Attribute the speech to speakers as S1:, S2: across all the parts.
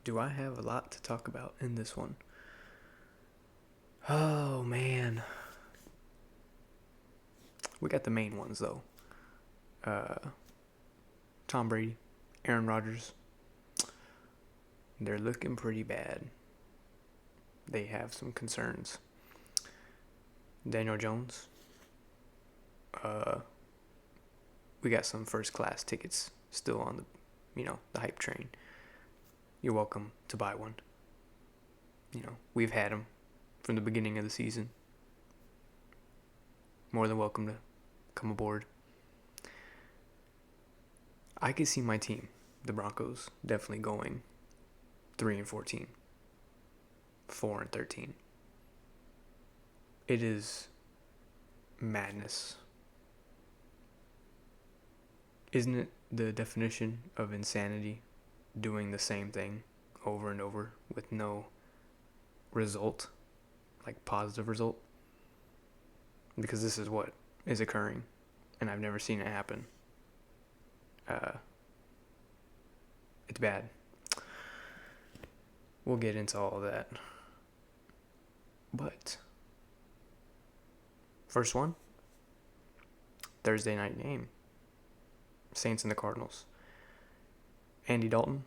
S1: do I have a lot to talk about in this one? Oh, man. We got the main ones, though. Tom Brady, Aaron Rodgers. They're looking pretty bad. They have some concerns. Daniel Jones. We got some first class tickets still on the hype train. You're welcome to buy one. We've had them from the beginning of the season. More than welcome to come aboard. I could see my team, the Broncos, definitely going 3-14, 4-13. It is madness. Isn't it the definition of insanity, doing the same thing over and over with no result, like positive result? Because this is what is occurring, and I've never seen it happen. It's bad. We'll get into all of that. But first one, Thursday night game. Saints and the Cardinals. Andy Dalton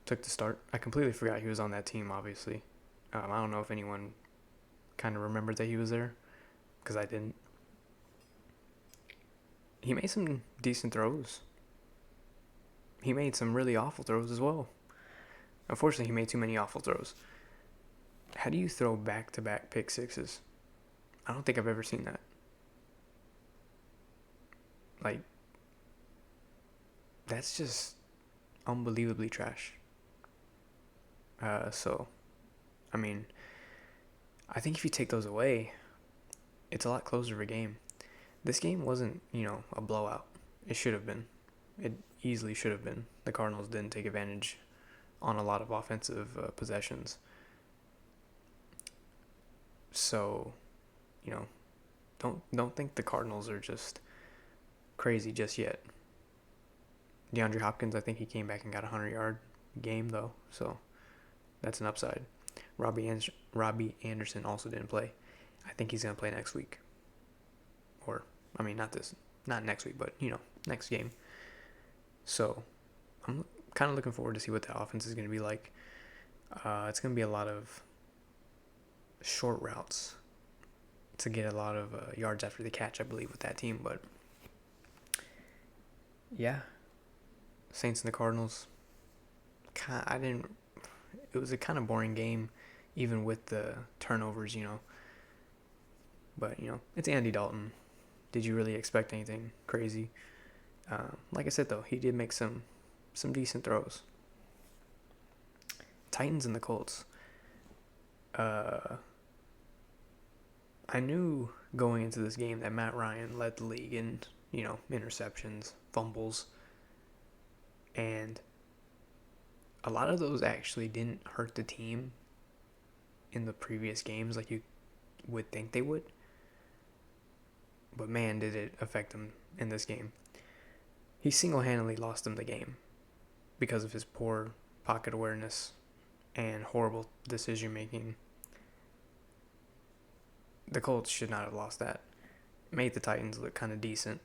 S1: took the start. I completely forgot he was on that team, obviously. I don't know if anyone kind of remembered that he was there, because I didn't. He made some decent throws. He made some really awful throws as well. Unfortunately, he made too many awful throws. How do you throw back-to-back pick sixes? I don't think I've ever seen that. Like, that's just unbelievably trash. I think if you take those away, it's a lot closer of a game. This game wasn't, a blowout. It should have been. It easily should have been. The Cardinals didn't take advantage on a lot of offensive possessions. So, don't think the Cardinals are just crazy just yet. DeAndre Hopkins, I think he came back and got a 100-yard game, though. So, that's an upside. Robbie Anderson also didn't play. I think he's going to play next week. Not next week, but, next game. So, I'm kind of looking forward to see what the offense is going to be like. It's going to be a lot of short routes to get a lot of yards after the catch, I believe, with that team. But, yeah. Saints and the Cardinals. It was a kind of boring game, even with the turnovers, But, it's Andy Dalton. Did you really expect anything crazy? Like I said, though, he did make some decent throws. Titans and the Colts. I knew going into this game that Matt Ryan led the league in, interceptions, fumbles. And a lot of those actually didn't hurt the team in the previous games like you would think they would. But man, did it affect him in this game. He single-handedly lost them the game because of his poor pocket awareness and horrible decision-making. The Colts should not have lost that. Made the Titans look kind of decent.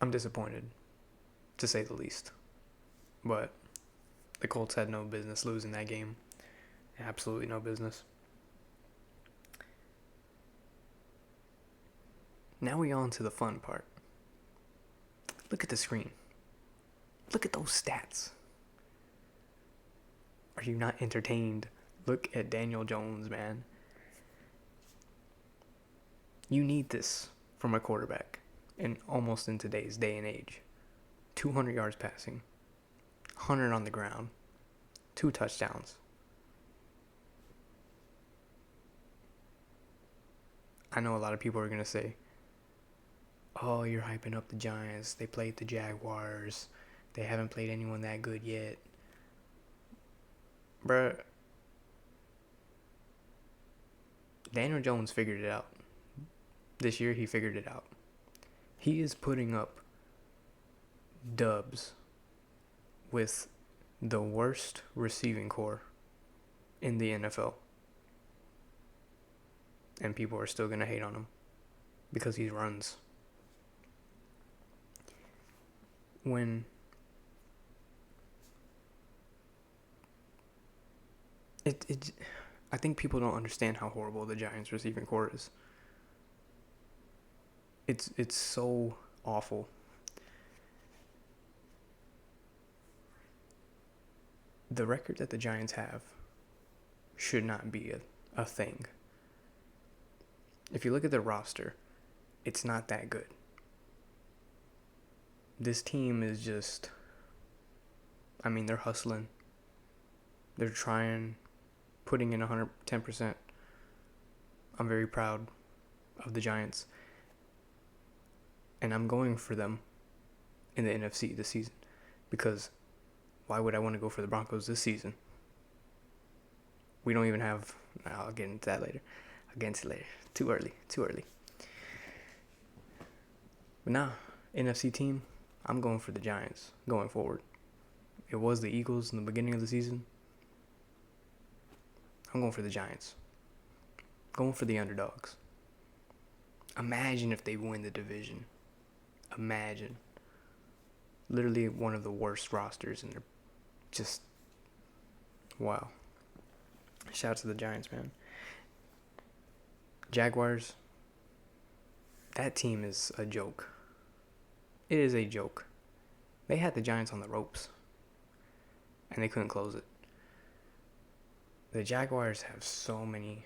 S1: I'm disappointed, to say the least. But the Colts had no business losing that game. Absolutely no business. Now we on to the fun part. Look at the screen. Look at those stats. Are you not entertained? Look at Daniel Jones, man. You need this from a quarterback, and almost in today's day and age. 200 yards passing, 100 on the ground, 2 touchdowns. I know a lot of people are going to say, oh, you're hyping up the Giants. They played the Jaguars. They haven't played anyone that good yet. Bruh. Daniel Jones figured it out. This year, he figured it out. He is putting up dubs with the worst receiving core in the NFL. And people are still going to hate on him because he runs. When I think people don't understand how horrible the Giants receiving core is. It's so awful. The record that the Giants have should not be a thing. If you look at the roster, it's not that good. This team is just, they're hustling. They're trying, putting in 110%. I'm very proud of the Giants. And I'm going for them in the NFC this season. Because why would I want to go for the Broncos this season? We don't even have, I'll get into that later. Too early. But nah, NFC team, I'm going for the Giants going forward. It was the Eagles in the beginning of the season. I'm going for the Giants. Going for the underdogs. Imagine if they win the division. Imagine. Literally one of the worst rosters, and they're just, wow. Shout out to the Giants, man. Jaguars, that team is a joke. It is a joke. They had the Giants on the ropes, and they couldn't close it. The Jaguars have so many,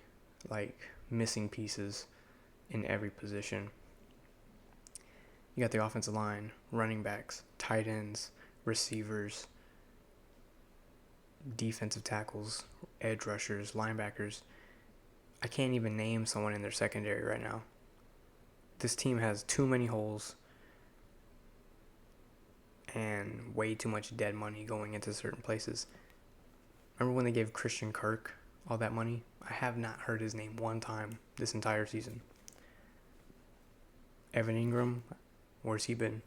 S1: missing pieces in every position. You got the offensive line, running backs, tight ends, receivers, defensive tackles, edge rushers, linebackers. I can't even name someone in their secondary right now. This team has too many holes and way too much dead money going into certain places. Remember when they gave Christian Kirk all that money? I have not heard his name one time this entire season. Evan Ingram, where's he been?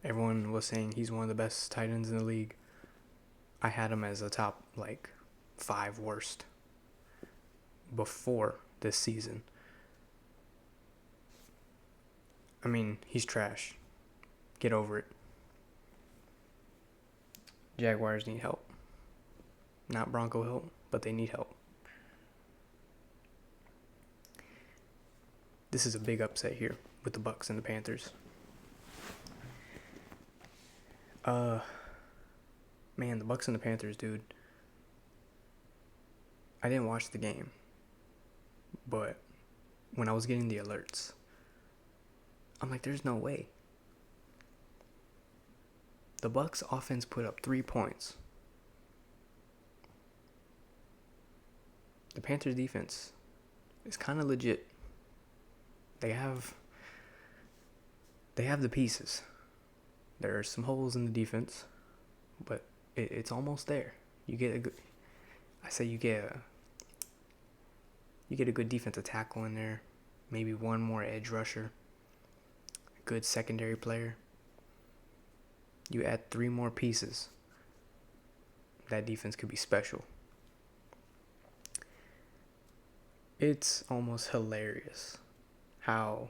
S1: Everyone was saying he's one of the best tight ends in the league. I had him as a top, 5 worst before this season. He's trash. Get over it. Jaguars need help. Not Bronco help, but they need help. This is a big upset here with the Bucs and the Panthers. Man, the Bucs and the Panthers, dude. I didn't watch the game, but when I was getting the alerts, I'm like, there's no way. The Bucs offense put up 3 points. The Panthers defense is kind of legit. They have the pieces. There are some holes in the defense, but it's almost there. You get a good defensive tackle in there, maybe one more edge rusher, a good secondary player. You add 3 more pieces, that defense could be special. It's almost hilarious how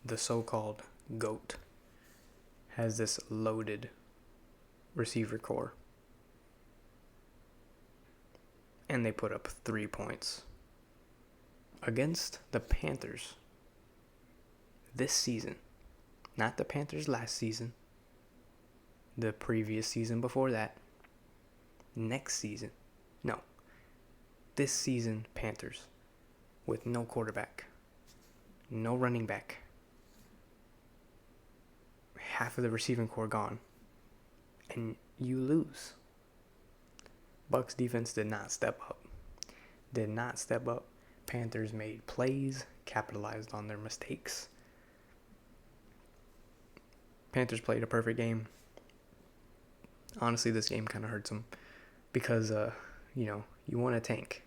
S1: the so-called GOAT has this loaded receiver core. And they put up 3 points against the Panthers this season. Not the Panthers last season. The previous season before that. Next season. No. This season, Panthers. With no quarterback. No running back. Half of the receiving core gone. And you lose. Bucs defense did not step up. Panthers made plays, capitalized on their mistakes. Panthers played a perfect game. Honestly, this game kind of hurts them because, you want to tank.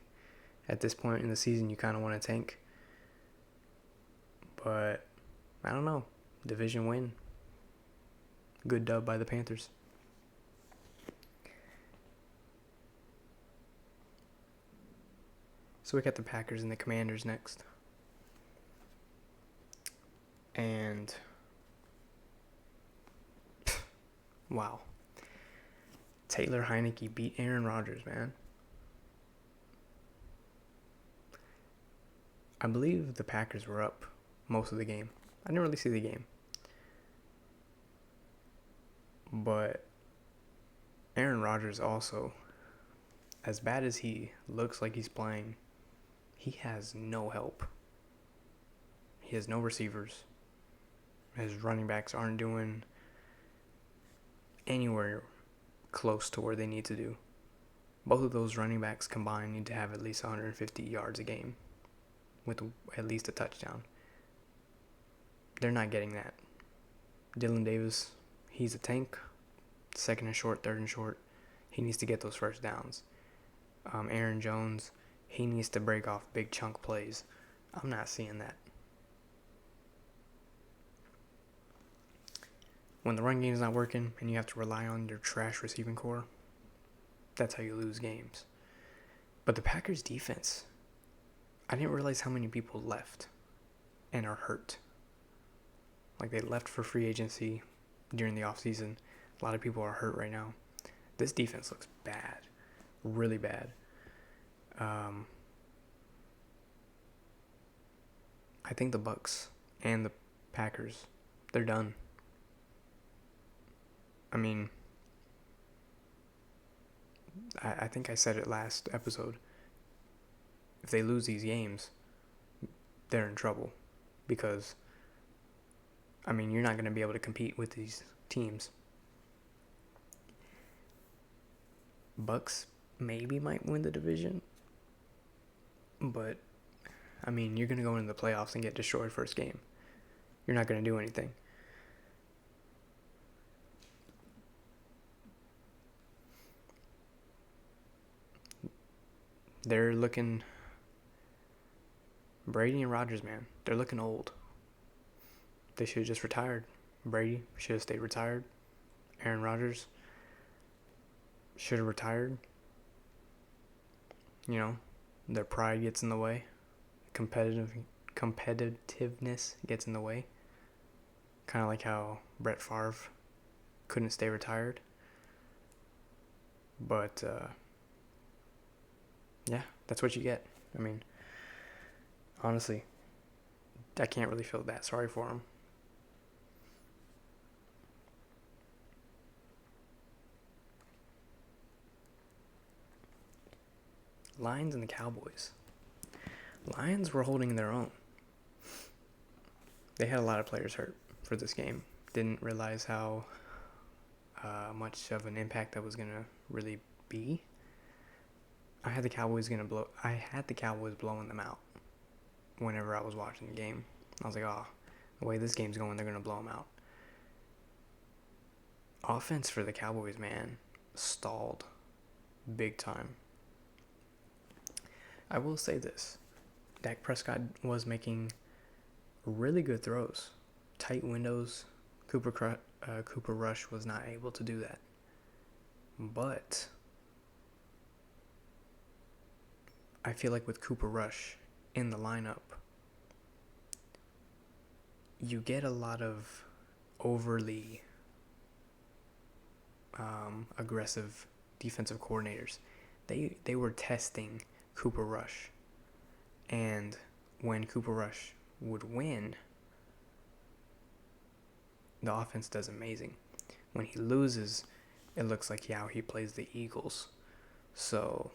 S1: At this point in the season, you kind of want to tank. But, I don't know. Division win. Good dub by the Panthers. So we got the Packers and the Commanders next. And wow. Taylor Heineke beat Aaron Rodgers, man. I believe the Packers were up most of the game. I didn't really see the game. But Aaron Rodgers also, as bad as he looks like he's playing, he has no help. He has no receivers. His running backs aren't doing anywhere close to where they need to do. Both of those running backs combined need to have at least 150 yards a game with at least a touchdown. They're not getting that. Dylan Davis, he's a tank. Second and short, third and short. He needs to get those first downs. Aaron Jones, he needs to break off big chunk plays. I'm not seeing that. When the run game is not working and you have to rely on your trash receiving core, that's how you lose games. But the Packers defense, I didn't realize how many people left and are hurt. Like they left for free agency during the offseason. A lot of people are hurt right now. This defense looks bad. Really bad. I think the Bucs and the Packers, they're done. I mean, I think I said it last episode. If they lose these games, they're in trouble. Because, I mean, you're not going to be able to compete with these teams. Bucs maybe might win the division. But, I mean, you're going to go into the playoffs and get destroyed first game. You're not going to do anything. They're looking... Brady and Rodgers, man, they're looking old. They should have just retired. Brady should have stayed retired. Aaron Rodgers should have retired. You know, their pride gets in the way. Competitiveness gets in the way. Kind of like how Brett Favre couldn't stay retired. But, yeah, that's what you get. I mean, honestly, I can't really feel that sorry for him. Lions and the Cowboys. Lions were holding their own. They had a lot of players hurt for this game. Didn't realize how much of an impact that was going to really be. I had the Cowboys blowing them out whenever I was watching the game. I was like, oh, the way this game's going, they're going to blow them out. Offense for the Cowboys, man, stalled big time. I will say this. Dak Prescott was making really good throws. Tight windows. Cooper Rush was not able to do that. But I feel like with Cooper Rush in the lineup, you get a lot of overly aggressive defensive coordinators. They were testing Cooper Rush. And when Cooper Rush would win, the offense does amazing. When he loses, it looks like how he plays the Eagles. So,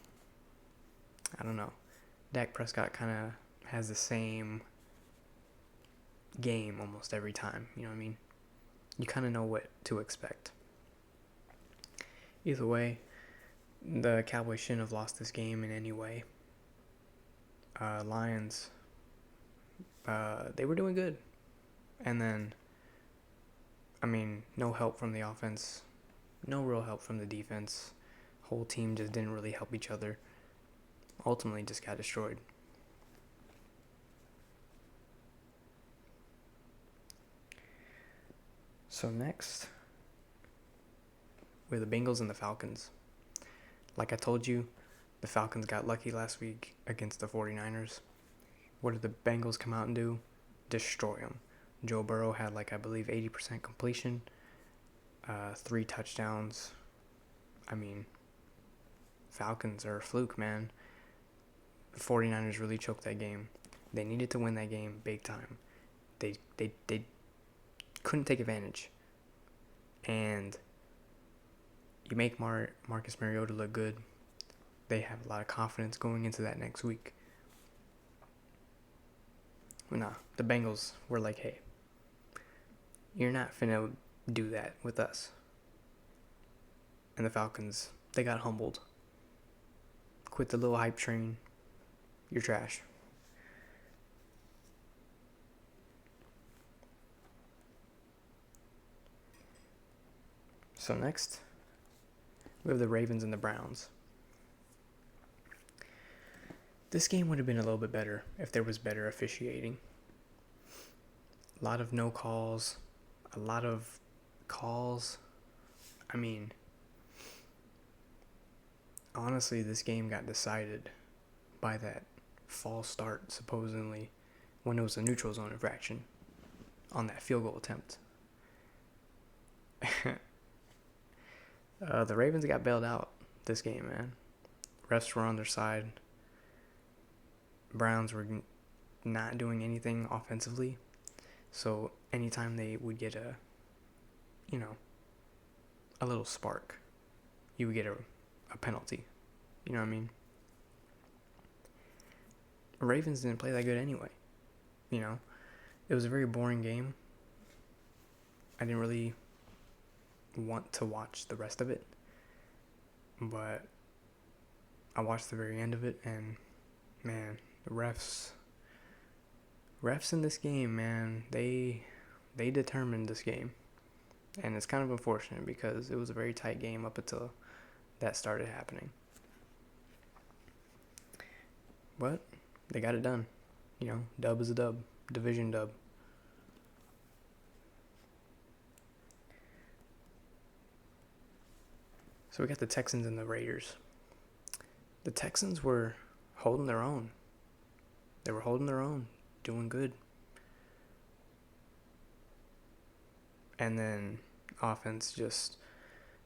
S1: I don't know. Dak Prescott kind of has the same game almost every time. You know what I mean? You kind of know what to expect. Either way, the Cowboys shouldn't have lost this game in any way. Lions, they were doing good. And then, I mean, no help from the offense. No real help from the defense. Whole team just didn't really help each other. Ultimately just got destroyed. So next, we have the Bengals and the Falcons. Like I told you, The Falcons got lucky last week against the 49ers. What did the Bengals come out and do? Destroy them. Joe Burrow had, I believe, 80% completion, 3 touchdowns. I mean, Falcons are a fluke, man. The 49ers really choked that game. They needed to win that game big time. They couldn't take advantage. And you make Marcus Mariota look good. They have a lot of confidence going into that next week. Nah, the Bengals were like, hey, you're not finna do that with us. And the Falcons, they got humbled. Quit the little hype train. You're trash. So next, we have the Ravens and the Browns. This game would have been a little bit better if there was better officiating. A lot of no calls, a lot of calls. I mean, honestly, this game got decided by that false start, supposedly, when it was a neutral zone infraction on that field goal attempt. The Ravens got bailed out this game, man. Refs were on their side. Browns were not doing anything offensively. So anytime they would get a little spark, you would get a penalty. You know what I mean? Ravens didn't play that good anyway. It was a very boring game. I didn't really want to watch the rest of it, but I watched the very end of it, and man, the refs in this game, man, they determined this game, and it's kind of unfortunate because it was a very tight game up until that started happening. But they got it done. Dub is a dub, division dub. So we got the Texans and the Raiders. The Texans were holding their own. They were holding their own, doing good. And then offense just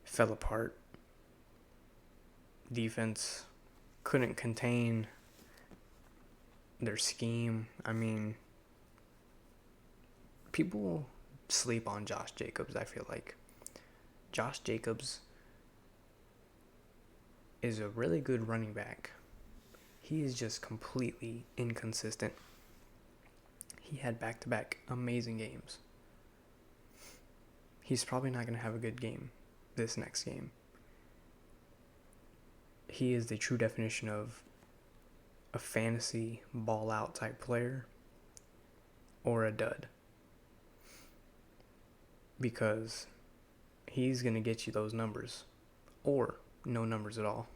S1: fell apart. Defense couldn't contain their scheme. I mean, people sleep on Josh Jacobs, I feel like. Josh Jacobs is a really good running back. He is just completely inconsistent. He had back-to-back amazing games. He's probably not going to have a good game this next game. He is the true definition of a fantasy ball-out type player or a dud. Because he's going to get you those numbers or no numbers at all.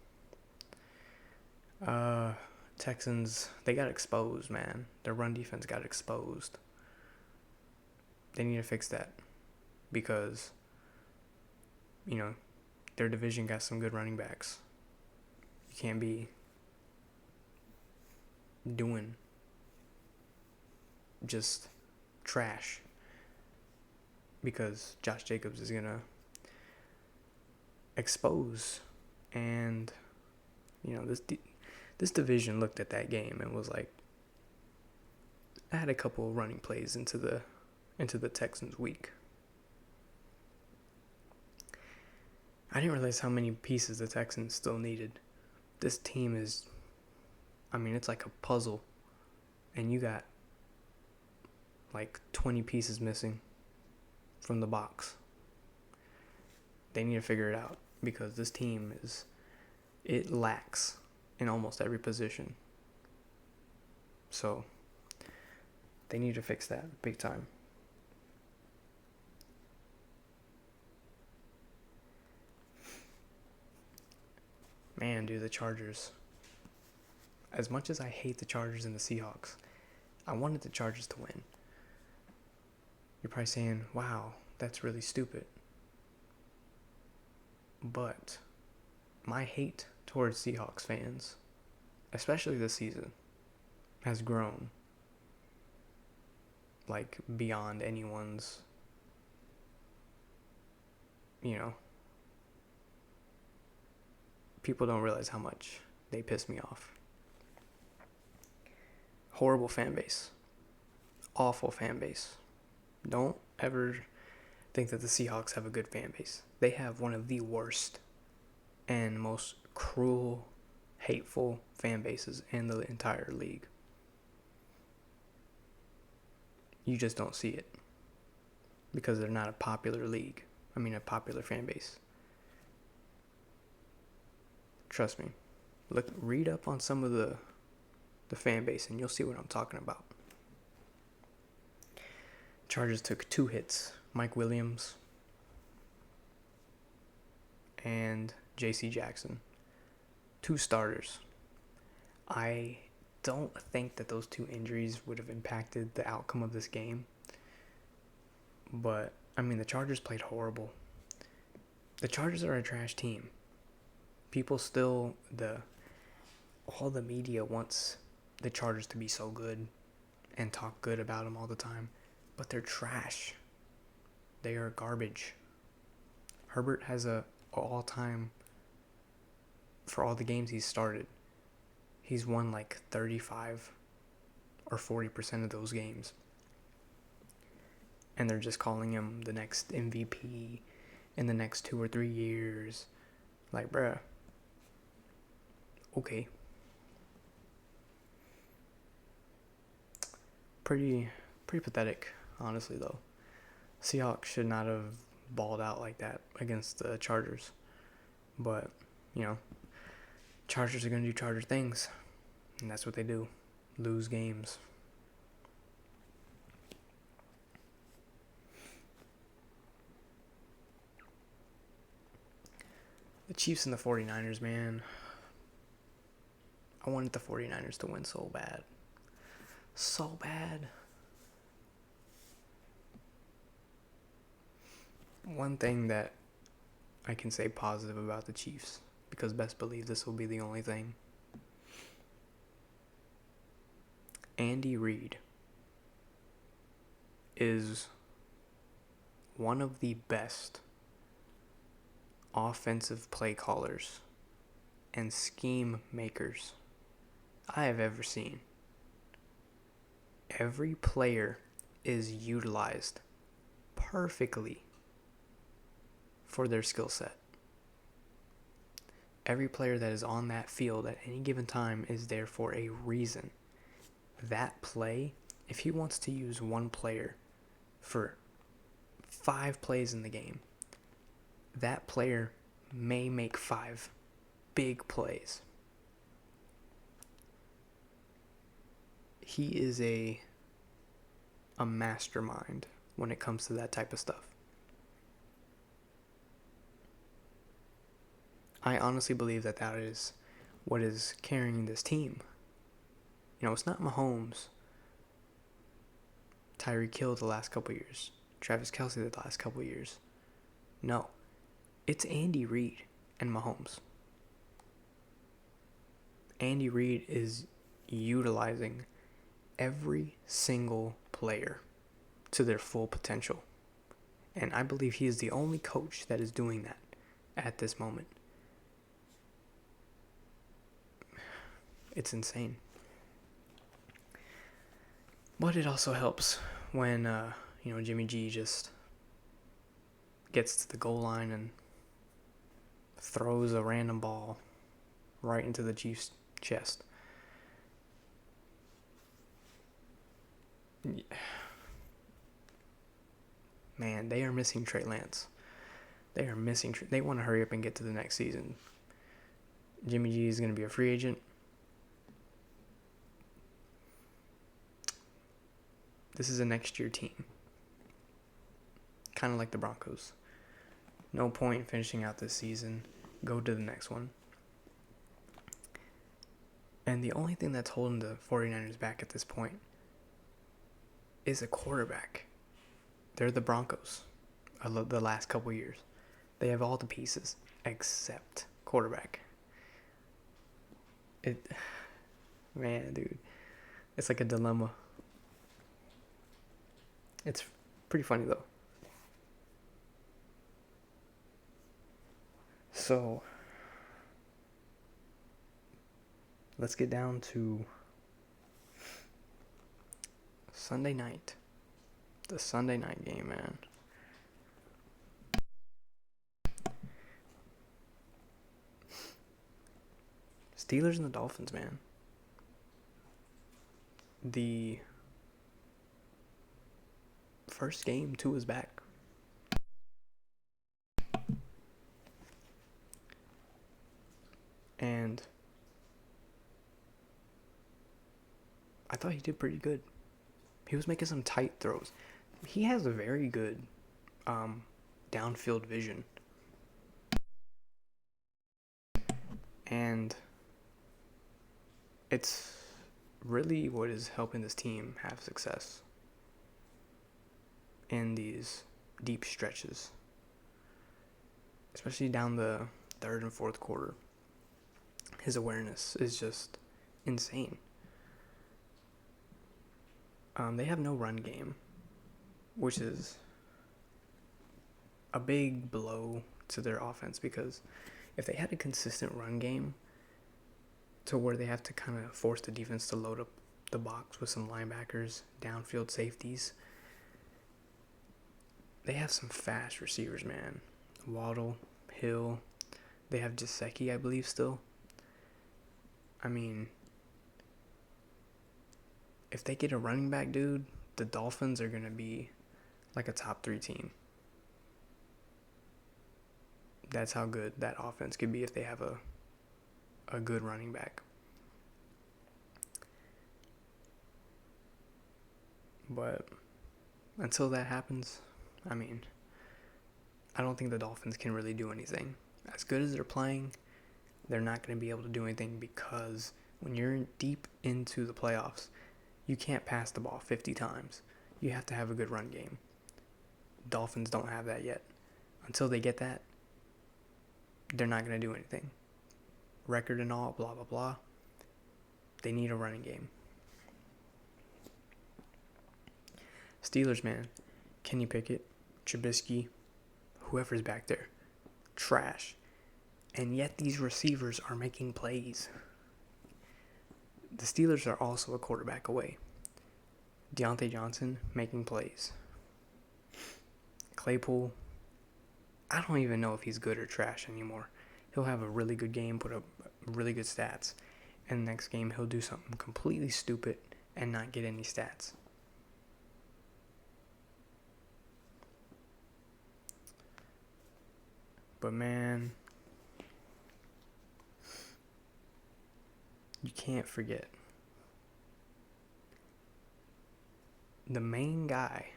S1: Texans, they got exposed, man. Their run defense got exposed. They need to fix that because, their division got some good running backs. You can't be doing just trash because Josh Jacobs is going to expose. And this division looked at that game and was like, I had a couple of running plays into the Texans week. I didn't realize how many pieces the Texans still needed. This team is, it's like a puzzle, and you got 20 pieces missing from the box. They need to figure it out because this team it lacks in almost every position. So they need to fix that big time. Man, dude, the Chargers. As much as I hate the Chargers and the Seahawks, I wanted the Chargers to win. You're probably saying, wow, that's really stupid. But my hate towards Seahawks fans, especially this season, has grown like beyond anyone's, people don't realize how much they piss me off. Horrible fan base. Awful fan base. Don't ever think that the Seahawks have a good fan base. They have one of the worst and most cruel, hateful fan bases in the entire league. You just don't see it because they're not a popular league. A popular fan base. Trust me. Read up on some of the fan base and you'll see what I'm talking about. Chargers took 2 hits. Mike Williams and J.C. Jackson. 2 starters. I don't think that those 2 injuries would have impacted the outcome of this game. But, the Chargers played horrible. The Chargers are a trash team. People still, all the media wants the Chargers to be so good and talk good about them all the time. But they're trash. They are garbage. Herbert has a all-time, for all the games he's started, he's won like 35 or 40% of those games. And they're just calling him the next MVP in the next 2 or 3 years. Like, bruh. Okay. Pretty pathetic, honestly, though. Seahawks should not have balled out like that against the Chargers. But, Chargers are going to do Charger things. And that's what they do. Lose games. The Chiefs and the 49ers, man. I wanted the 49ers to win so bad. So bad. One thing that I can say positive about the Chiefs, because best believe this will be the only thing. Andy Reid is one of the best offensive play callers and scheme makers I have ever seen. Every player is utilized perfectly for their skill set. Every player that is on that field at any given time is there for a reason. That play, if he wants to use one player for 5 plays in the game, that player may make 5 big plays. He is a mastermind when it comes to that type of stuff. I honestly believe that is what is carrying this team. It's not Mahomes, Tyreek Hill the last couple years, Travis Kelce the last couple years. No, it's Andy Reid and Mahomes. Andy Reid is utilizing every single player to their full potential. And I believe he is the only coach that is doing that at this moment. It's insane. But it also helps when, Jimmy G just gets to the goal line and throws a random ball right into the Chiefs' chest. Man, they are missing Trey Lance. They want to hurry up and get to the next season. Jimmy G is going to be a free agent. This is a next year team. Kind of like the Broncos. No point in finishing out this season. Go to the next one. And the only thing that's holding the 49ers back at this point is a quarterback. They're the Broncos the last couple years. They have all the pieces except quarterback. It, man, dude, it's like a dilemma. It's pretty funny though. So, let's get down to Sunday night. The Sunday night game, man. Steelers and the Dolphins, man. The first game, Tua is back. And I thought he did pretty good. He was making some tight throws. He has a very good downfield vision. And it's really what is helping this team have success in these deep stretches, especially down the third and fourth quarter. His awareness is just insane. They have no run game, which is a big blow to their offense, because if they had a consistent run game to where they have to kind of force the defense to load up the box with some linebackers, downfield safeties, they have some fast receivers, man. Waddle, Hill, they have Gesicki, I believe, still. I mean, if they get a running back, dude, the Dolphins are going to be like a top 3 team. That's how good that offense could be if they have a good running back. But until that happens, I mean, I don't think the Dolphins can really do anything. As good as they're playing, they're not going to be able to do anything, because when you're deep into the playoffs, you can't pass the ball 50 times. You have to have a good run game. Dolphins don't have that yet. Until they get that, they're not going to do anything. Record and all, blah, blah, blah. They need a running game. Steelers, man. Kenny Pickett, Trubisky, whoever's back there. Trash. And yet these receivers are making plays. The Steelers are also a quarterback away. Deontay Johnson making plays. Claypool, I don't even know if he's good or trash anymore. He'll have a really good game, put up really good stats, and the next game he'll do something completely stupid and not get any stats. But man, you can't forget the main guy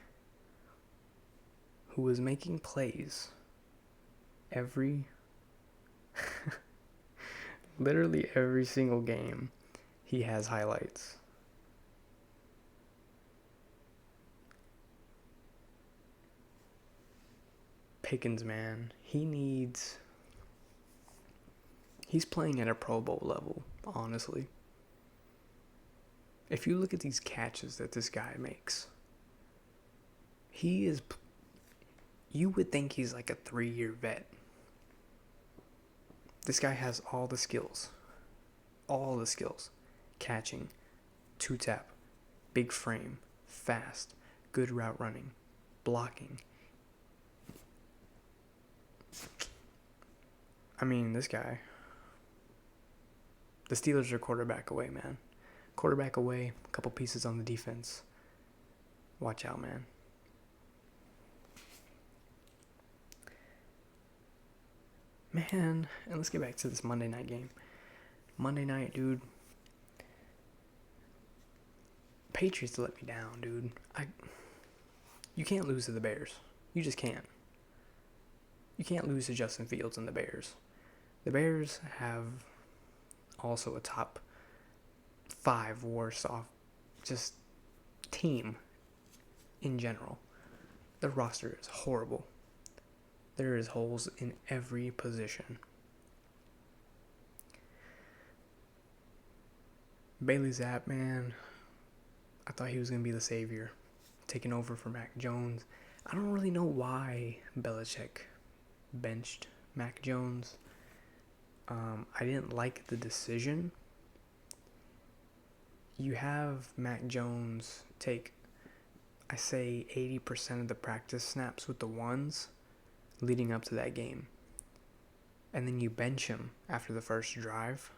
S1: who was making plays literally every single game. He has highlights. Pickens, man, he's playing at a Pro Bowl level, honestly. If you look at these catches that this guy makes, you would think he's like a 3-year vet. This guy has all the skills. Catching, 2-tap, big frame, fast, good route running, blocking. I mean, this guy. The Steelers are quarterback away, man. Quarterback away, a couple pieces on the defense. Watch out, man. Man, and let's get back to this Monday night game. Monday night, dude. Patriots let me down, dude. You can't lose to the Bears. You just can't. You can't lose to Justin Fields and the Bears. The Bears have also a top 5 worst off just team in general. Their roster is horrible. There is holes in every position. Bailey Zapp, man, I thought he was going to be the savior, taking over for Mac Jones. I don't really know why Belichick benched Mac Jones. I didn't like the decision. You have Mac Jones take, I say, 80% of the practice snaps with the ones leading up to that game. And then you bench him after the first drive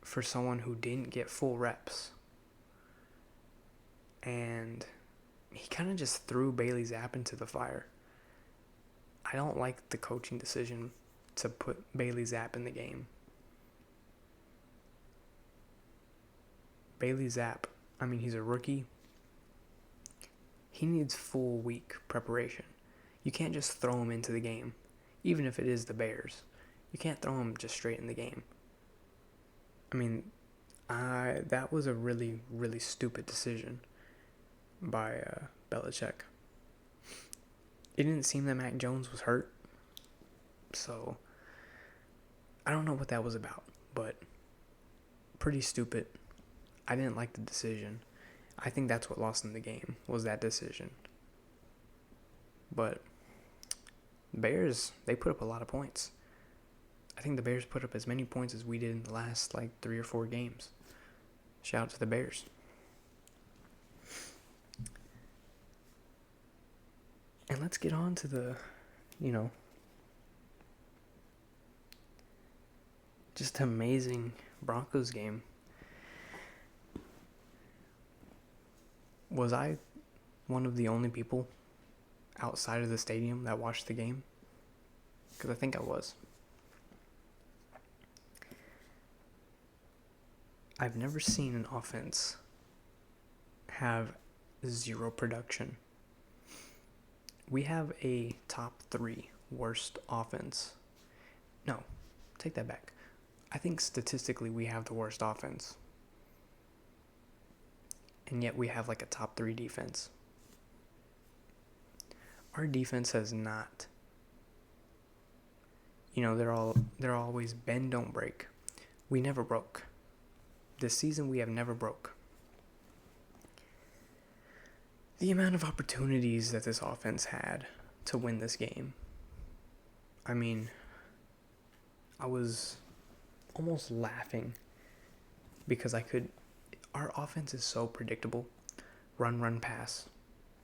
S1: for someone who didn't get full reps. And he kind of just threw Bailey Zapp into the fire. I don't like the coaching decision to put Bailey Zapp in the game. Bailey Zapp, I mean, he's a rookie. He needs full week preparation. You can't just throw him into the game, even if it is the Bears. You can't throw him just straight in the game. I mean, that was a really, really stupid decision by Belichick. It didn't seem that Mac Jones was hurt, so I don't know what that was about, but pretty stupid. I didn't like the decision. I think that's what lost in the game, was that decision. But Bears, they put up a lot of points. I think the Bears put up as many points as we did in the last 3 or 4 games. Shout out to the Bears. And let's get on to the, just amazing Broncos game. Was I one of the only people outside of the stadium that watched the game? Because I think I was. I've never seen an offense have zero production. We have a top 3 worst offense. No, take that back. I think statistically we have the worst offense. And yet we have a top 3 defense. Our defense has not. They're always bend, don't break. We never broke. This season we have never broke. The amount of opportunities that this offense had to win this game. I mean, I was almost laughing because our offense is so predictable. Run, pass,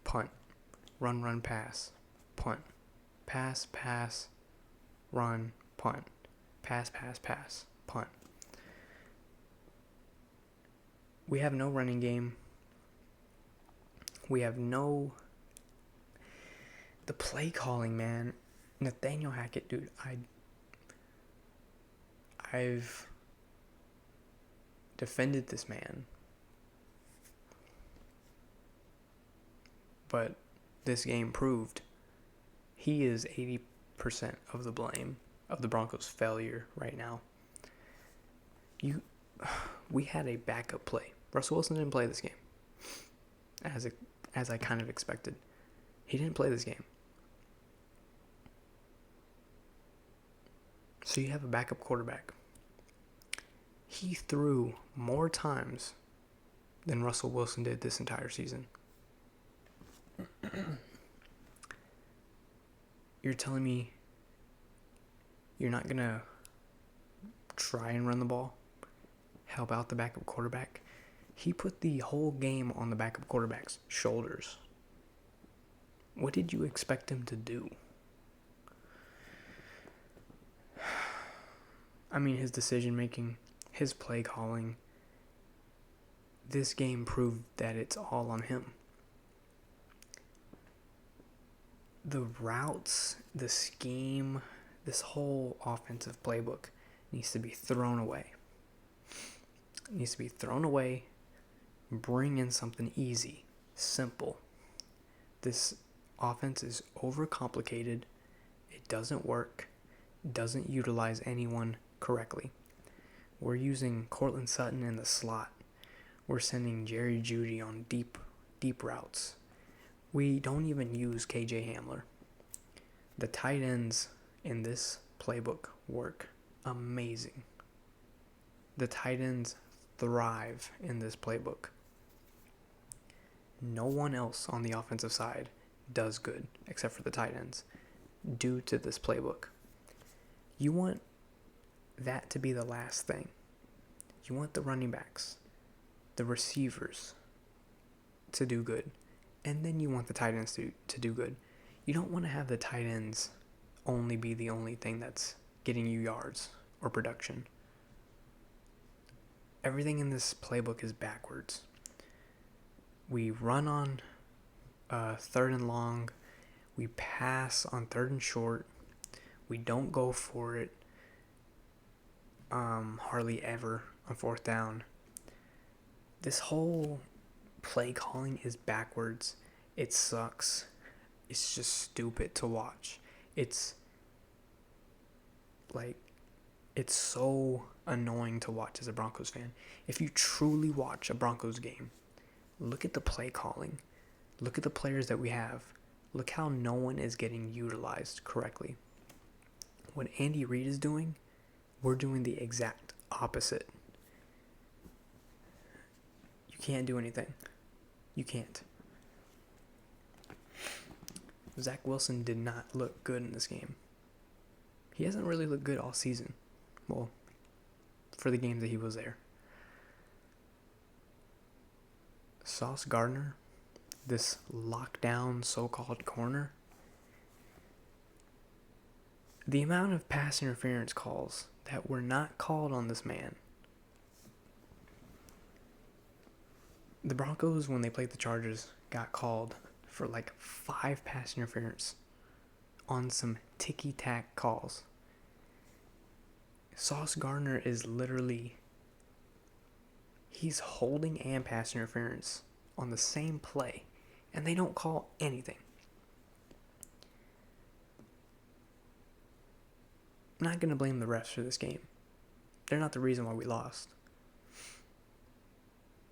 S1: punt. Run, pass, punt. Pass, run, punt. Pass, punt. We have no running game. We have the play calling, man. Nathaniel Hackett, dude, I've defended this man. But this game proved he is 80% of the blame of the Broncos' failure right now. We had a backup play. Russell Wilson didn't play this game, as I kind of expected. He didn't play this game. So you have a backup quarterback. He threw more times than Russell Wilson did this entire season. You're telling me you're not going to try and run the ball? Help out the backup quarterback? He put the whole game on the backup quarterback's shoulders. What did you expect him to do? I mean, his decision making, his play calling. This game proved that it's all on him. The routes, the scheme, this whole offensive playbook needs to be thrown away. It needs to be thrown away. Bring in something easy, simple. This offense is overcomplicated. It doesn't work. It doesn't utilize anyone correctly. We're using Cortland Sutton in the slot. We're sending Jerry Jeudy on deep routes. We don't even use KJ Hamler. The tight ends in this playbook work amazing. the Titans thrive in this playbook. No one else on the offensive side does good except for the Titans due to this playbook. You want that to be the last thing. You want the running backs, the receivers to do good, and then you want the tight ends to do good. You don't want to have the tight ends only be the only thing that's getting you yards or production. Everything in this playbook is backwards. We run on third and long. We pass on third and short. We don't go for it hardly ever on fourth down. This whole play calling is backwards. It sucks. It's just stupid to watch. It's so annoying to watch as a Broncos fan. If you truly watch a Broncos game, look at the play calling. Look at the players that we have. Look how no one is getting utilized correctly. What Andy Reid is doing, we're doing the exact opposite. You can't do anything. You can't. Zach Wilson did not look good in this game. He hasn't really looked good all season. Well, for the games that he was there. Sauce Gardner, this lockdown so-called corner, the amount of pass interference calls that were not called on this man. The Broncos, when they played the Chargers, got called for 5 pass interference on some ticky-tack calls. Sauce Gardner is literally, he's holding and pass interference on the same play, and they don't call anything. I'm not going to blame the refs for this game. They're not the reason why we lost.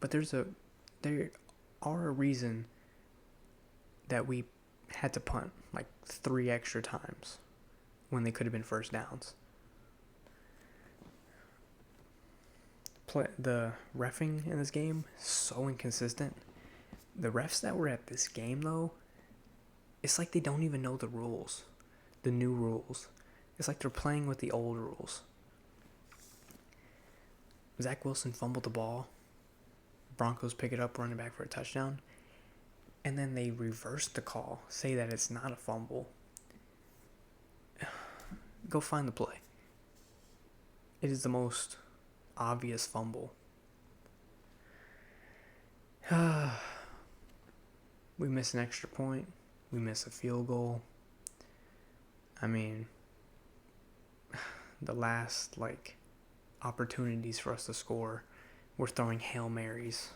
S1: But there are a reason that we had to punt 3 extra times when they could have been first downs. The reffing in this game, so inconsistent. The refs that were at this game, though, it's like they don't even know the rules, the new rules. It's like they're playing with the old rules. Zach Wilson fumbled the ball. Broncos pick it up, run it back for a touchdown. And then they reverse the call, say that it's not a fumble. Go find the play. It is the most obvious fumble. We miss an extra point. We miss a field goal. I mean, the last opportunities for us to score, we're throwing Hail Marys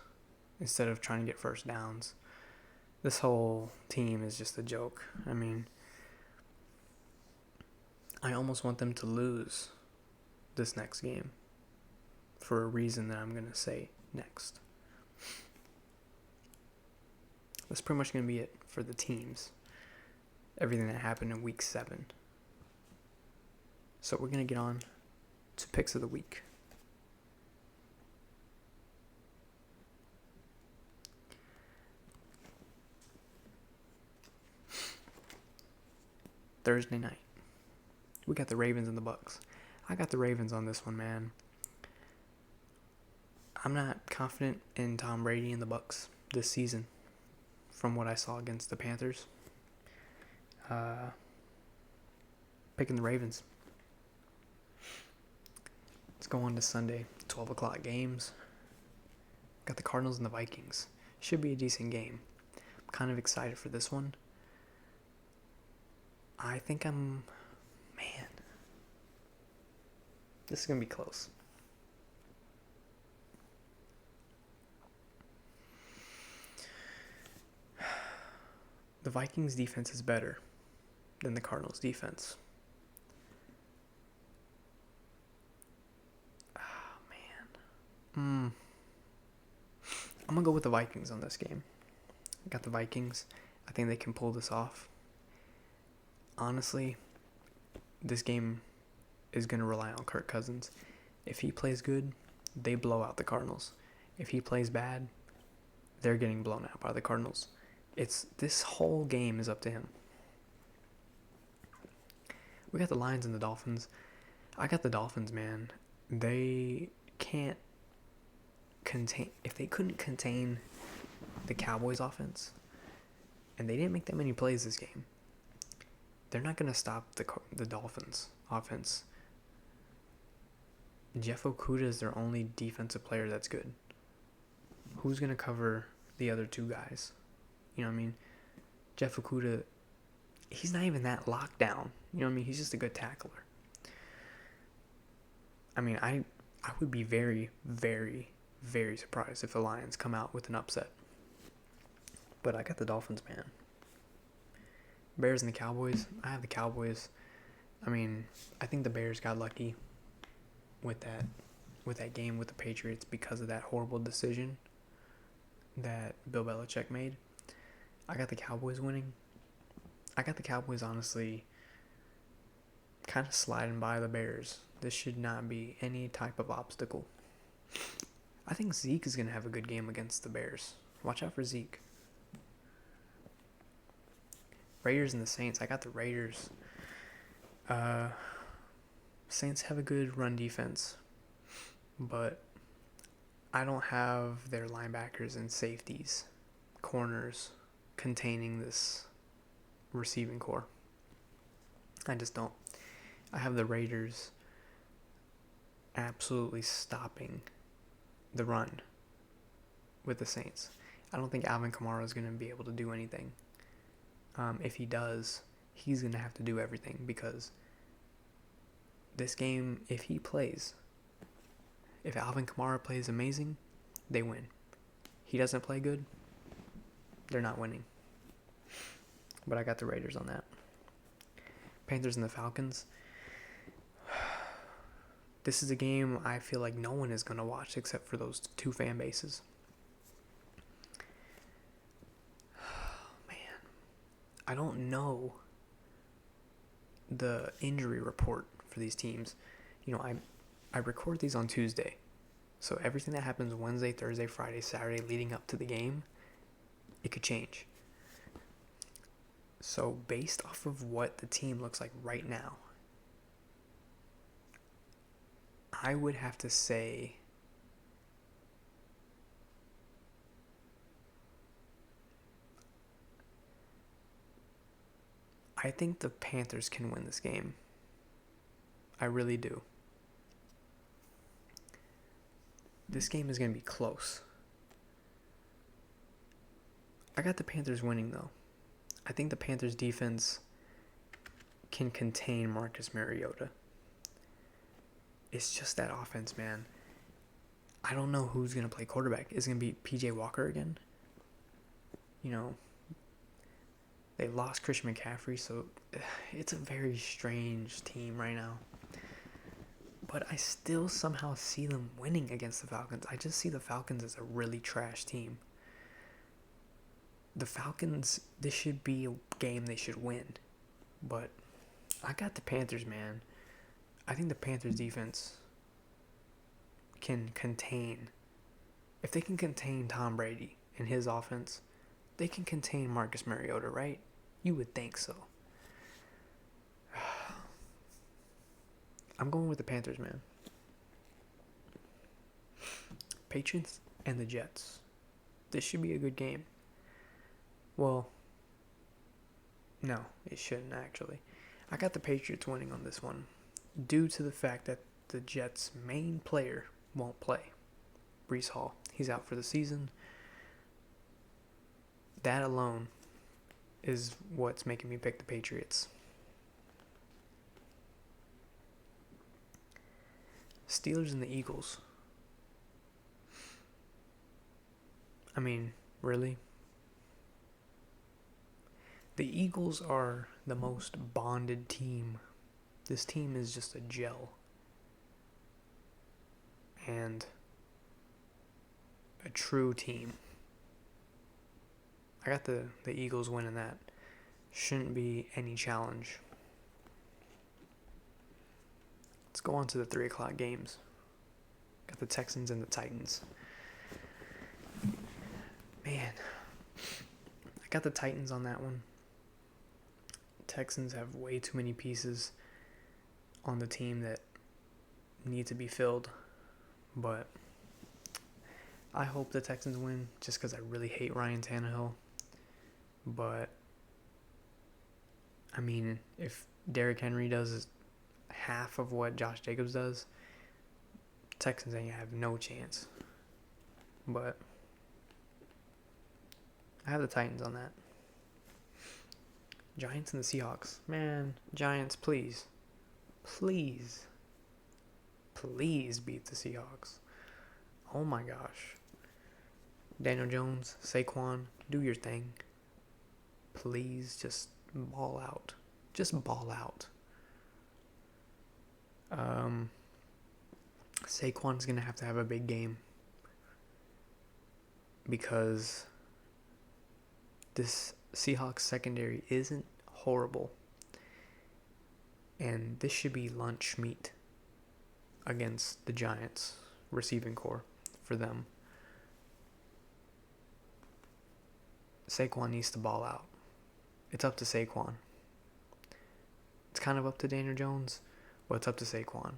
S1: instead of trying to get first downs. This whole team is just a joke. I mean, I almost want them to lose this next game for a reason that I'm going to say next. That's pretty much going to be it for the teams. Everything that happened in week 7. So we're going to get on to picks of the week. Thursday night, we got the Ravens and the Bucks. I got the Ravens on this one, man. I'm not confident in Tom Brady and the Bucks this season from what I saw against the Panthers. Picking the Ravens. Let's go on to Sunday, 12 o'clock games. Got the Cardinals and the Vikings. Should be a decent game. I'm kind of excited for this one. I think this is going to be close. The Vikings defense is better than the Cardinals defense. I'm going to go with the Vikings on this game. I got the Vikings. I think they can pull this off. Honestly, this game is going to rely on Kirk Cousins. If he plays good, they blow out the Cardinals. If he plays bad, they're getting blown out by the Cardinals. This whole game is up to him. We got the Lions and the Dolphins. I got the Dolphins, man. They can't contain. If they couldn't contain the Cowboys offense, and they didn't make that many plays this game, they're not going to stop the Dolphins offense. Jeff Okudah is their only defensive player that's good. Who's going to cover the other two guys? You know what I mean? Jeff Okudah, he's not even that locked down. You know what I mean? He's just a good tackler. I mean, I would be very, very, very surprised if the Lions come out with an upset. But I got the Dolphins, man. Bears and the Cowboys. I have the Cowboys. I mean, I think the Bears got lucky with that game with the Patriots because of that horrible decision that Bill Belichick made. I got the Cowboys winning. I got the Cowboys, honestly, kind of sliding by the Bears. This should not be any type of obstacle. I think Zeke is going to have a good game against the Bears. Watch out for Zeke. Raiders and the Saints. I got the Raiders. Saints have a good run defense, but I don't have their linebackers and safeties, corners, containing this receiving core. I just don't. I have the Raiders absolutely stopping the run with the Saints. I don't think Alvin Kamara is going to be able to do anything. If he does, he's going to have to do everything because this game, if Alvin Kamara plays amazing, they win. He doesn't play good, they're not winning. But I got the Raiders on that. Panthers and the Falcons. This is a game I feel like no one is going to watch except for those two fan bases. Man, I don't know the injury report for these teams. You know, I record these on Tuesday. So everything that happens Wednesday, Thursday, Friday, Saturday leading up to the game, it could change. So based off of what the team looks like right now, I would have to say I think the Panthers can win this game. I really do. This game is going to be close. I got the Panthers winning, though. I think the Panthers' defense can contain Marcus Mariota. It's just that offense, man. I don't know who's going to play quarterback. Is it going to be P.J. Walker again? You know, they lost Christian McCaffrey, so it's a very strange team right now. But I still somehow see them winning against the Falcons. I just see the Falcons as a really trash team. The Falcons, this should be a game they should win. But I got the Panthers, man. I think the Panthers defense can contain. If they can contain Tom Brady and his offense, they can contain Marcus Mariota, right? You would think so. I'm going with the Panthers, man. Patriots and the Jets. This should be a good game. Well, no, it shouldn't actually. I got the Patriots winning on this one due to the fact that the Jets' main player won't play. Breece Hall. He's out for the season. That alone is what's making me pick the Patriots. Steelers and the Eagles. I mean, really? The Eagles are the most bonded team. This team is just a gel. And a true team. I got the Eagles winning that. Shouldn't be any challenge. Let's go on to the 3 o'clock games. Got the Texans and the Titans. Man, I got the Titans on that one. Texans have way too many pieces on the team that need to be filled. But I hope the Texans win just because I really hate Ryan Tannehill. But, I mean, if Derrick Henry does half of what Josh Jacobs does, Texans ain't have no chance. But I have the Titans on that. Giants and the Seahawks. Man, Giants, please. Please. Please beat the Seahawks. Oh my gosh. Daniel Jones, Saquon, do your thing. Please just ball out. Just ball out. Saquon's going to have a big game. Because this Seahawks secondary isn't horrible. And this should be lunch meat against the Giants receiving core for them. Saquon needs to ball out. It's up to Saquon. It's kind of up to Daniel Jones, but it's up to Saquon.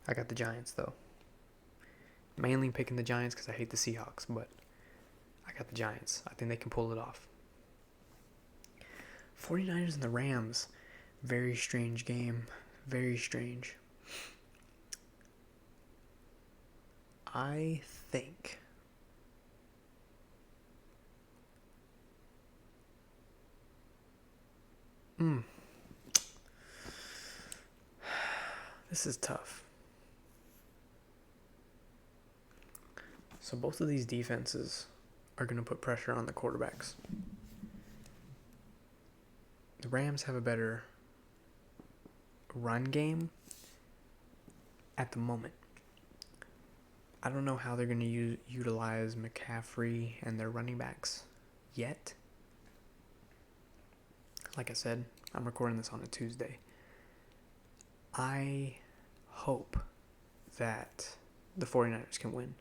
S1: I got the Giants, though. Mainly picking the Giants because I hate the Seahawks, but I got the Giants. I think they can pull it off. 49ers and the Rams. Very strange game. Very strange. I think this is tough. So both of these defenses are going to put pressure on the quarterbacks. The Rams have a better run game at the moment. I don't know how they're going to utilize McCaffrey and their running backs yet. Like I said, I'm recording this on a Tuesday. I hope that the 49ers can win.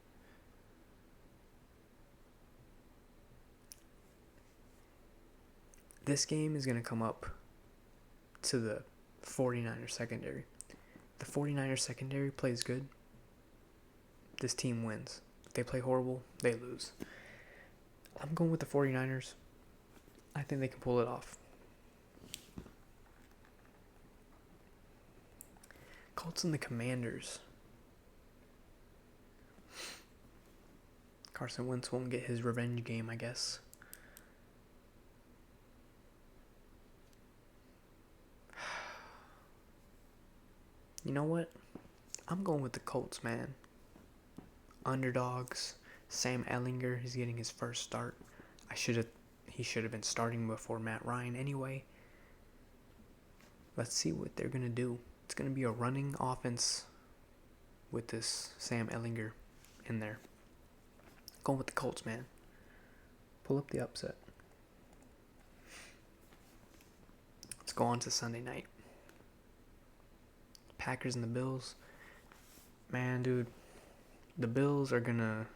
S1: This game is going to come up to the 49ers secondary. The 49ers secondary plays good. This team wins. If they play horrible, they lose. I'm going with the 49ers. I think they can pull it off. Colts and the Commanders. Carson Wentz won't get his revenge game, I guess. You know what? I'm going with the Colts, man. Underdogs. Sam Ehlinger, he's getting his first start. He should have been starting before Matt Ryan anyway. Let's see what they're going to do. It's going to be a running offense with this Sam Ehlinger in there. Going with the Colts, man. Pull up the upset. Let's go on to Sunday night. Packers and the Bills. Man, dude. The Bills are going to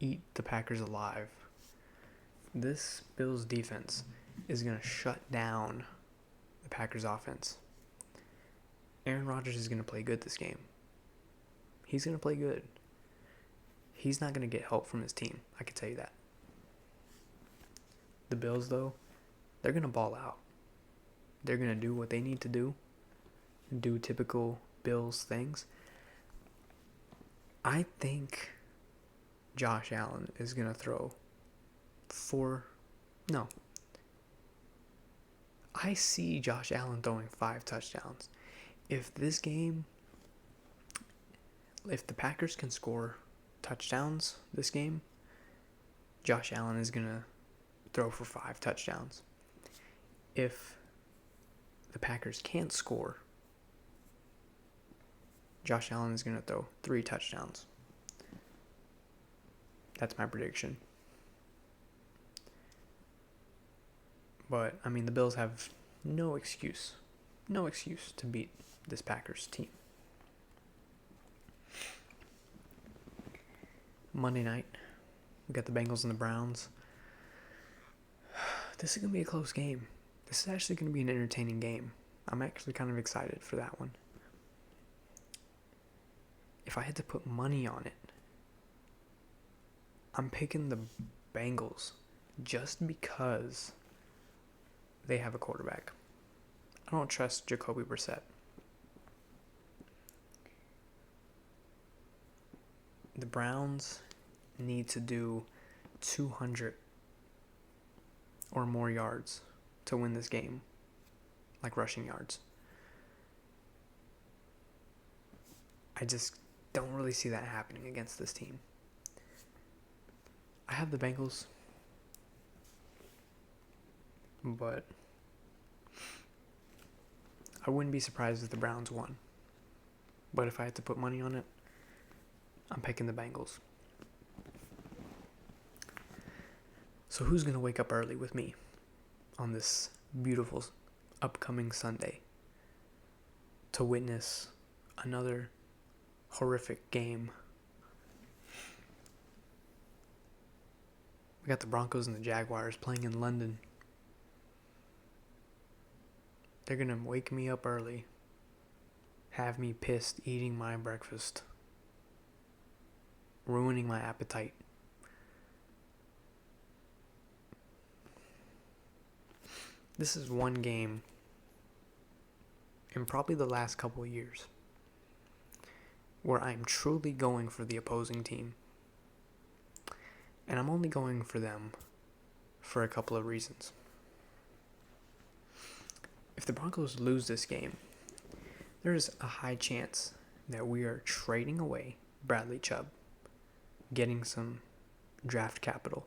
S1: eat the Packers alive. This Bills defense is going to shut down the Packers offense. Aaron Rodgers is going to play good this game. He's going to play good. He's not going to get help from his team. I can tell you that. The Bills, though, they're going to ball out. They're going to do what they need to do typical Bills things. I think Josh Allen is going to throw I see Josh Allen throwing 5 touchdowns. If the Packers can score touchdowns this game, Josh Allen is going to throw for 5 touchdowns. If the Packers can't score, Josh Allen is going to throw 3 touchdowns. That's my prediction. But, I mean, the Bills have no excuse to beat this Packers team. Monday night, we got the Bengals and the Browns. This is going to be a close game. This is actually going to be an entertaining game. I'm actually kind of excited for that one. If I had to put money on it, I'm picking the Bengals just because they have a quarterback. I don't trust Jacoby Brissett. The Browns need to do 200 or more yards to win this game, like rushing yards. I just don't really see that happening against this team. I have the Bengals, but I wouldn't be surprised if the Browns won. But if I had to put money on it, I'm picking the Bengals. So who's going to wake up early with me on this beautiful upcoming Sunday to witness another horrific game? We got the Broncos and the Jaguars playing in London. They're going to wake me up early, have me pissed eating my breakfast, ruining my appetite. This is one game in probably the last couple of years where I'm truly going for the opposing team. And I'm only going for them for a couple of reasons. If the Broncos lose this game, there's a high chance that we are trading away Bradley Chubb, getting some draft capital.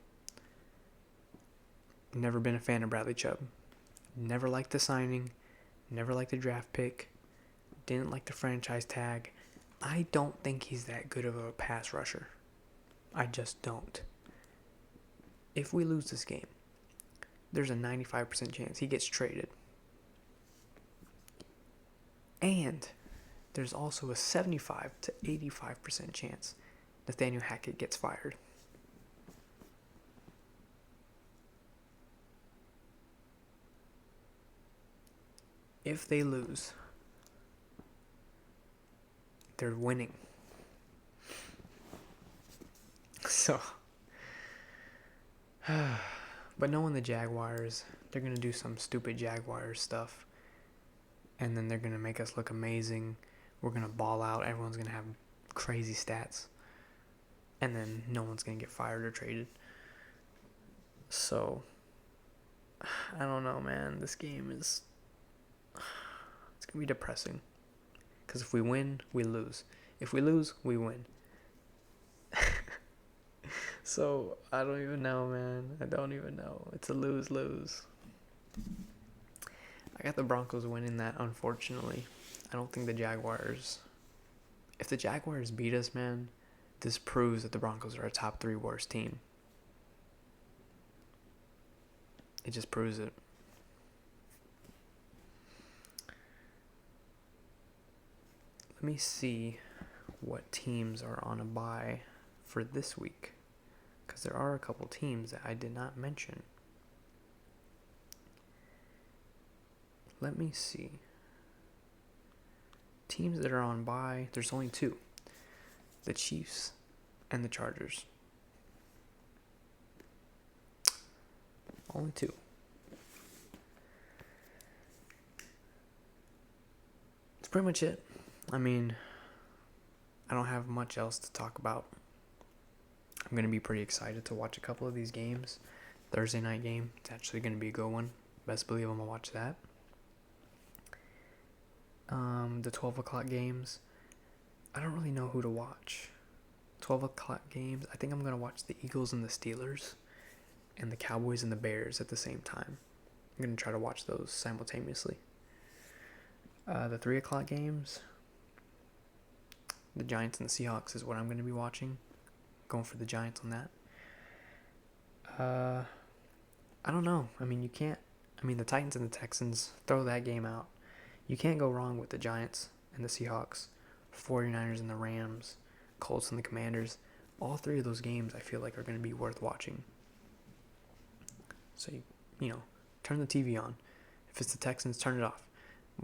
S1: Never been a fan of Bradley Chubb. Never liked the signing. Never liked the draft pick. Didn't like the franchise tag. I don't think he's that good of a pass rusher. I just don't. If we lose this game, there's a 95% chance he gets traded. And there's also a 75 to 85% chance Nathaniel Hackett gets fired. If they lose, they're winning. So, but knowing the Jaguars, they're going to do some stupid Jaguars stuff. And then they're going to make us look amazing. We're going to ball out. Everyone's going to have crazy stats. And then no one's going to get fired or traded. So, I don't know, man. This game is... It's going to be depressing. Because if we win, we lose. If we lose, we win. So, I don't even know, man. I don't even know. It's a lose-lose. I got the Broncos winning that, unfortunately. I don't think the Jaguars... If the Jaguars beat us, man, this proves that the Broncos are a top 3 worst team. It just proves it. Let me see what teams are on a bye for this week. Because there are a couple teams that I did not mention. Let me see. Teams that are on bye, there's only 2. The Chiefs and the Chargers. Only 2. That's pretty much it. I mean, I don't have much else to talk about. I'm going to be pretty excited to watch a couple of these games. Thursday night game, it's actually going to be a good one. Best believe I'm going to watch that. The 12 o'clock games, I don't really know who to watch. 12 o'clock games, I think I'm going to watch the Eagles and the Steelers and the Cowboys and the Bears at the same time. I'm going to try to watch those simultaneously. The 3 o'clock games, the Giants and the Seahawks is what I'm going to be watching. Going for the Giants on that. I don't know. I mean, the Titans and the Texans, throw that game out. You can't go wrong with the Giants and the Seahawks, 49ers and the Rams, Colts and the Commanders. All three of those games I feel like are going to be worth watching. So, turn the TV on. If it's the Texans, turn it off.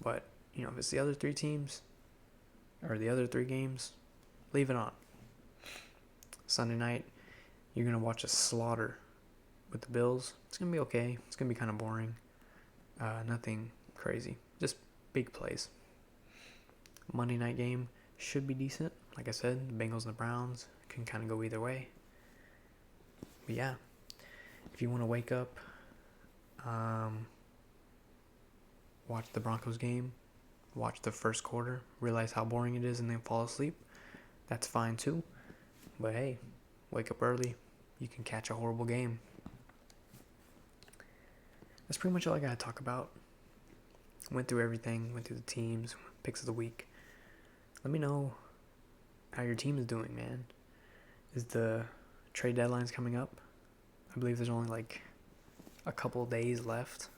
S1: But, if it's the other three teams, or the other three games, leave it on. Sunday night, you're going to watch a slaughter with the Bills. It's going to be okay. It's going to be kind of boring. Nothing crazy. Just big plays. Monday night game should be decent. Like I said, the Bengals and the Browns can kind of go either way. But yeah, if you want to wake up, watch the Broncos game, watch the first quarter, realize how boring it is, and then fall asleep, that's fine too. But hey, wake up early. You can catch a horrible game. That's pretty much all I got to talk about. Went through everything, went through the teams, picks of the week. Let me know how your team is doing, man. Is the trade deadline's coming up? I believe there's only like a couple days left.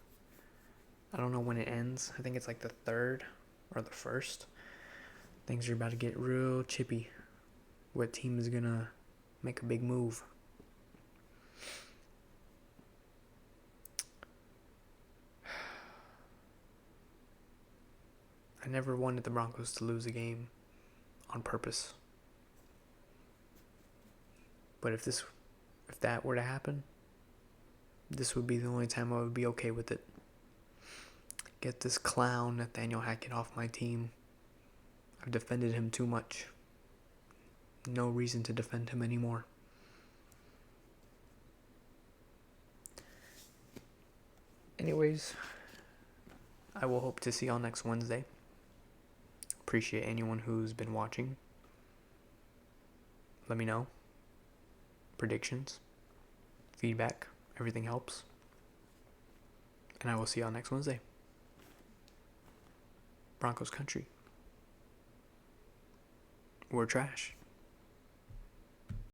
S1: I don't know when it ends. I think it's like the 3rd or the 1st. Things are about to get real chippy. What team is going to make a big move? I never wanted the Broncos to lose a game on purpose. But if that were to happen, this would be the only time I would be okay with it. Get this clown Nathaniel Hackett off my team. I've defended him too much. No reason to defend him anymore. Anyways, I will hope to see y'all next Wednesday. Appreciate anyone who's been watching. Let me know. Predictions, feedback, everything helps. And I will see y'all next Wednesday. Broncos country. We're trash.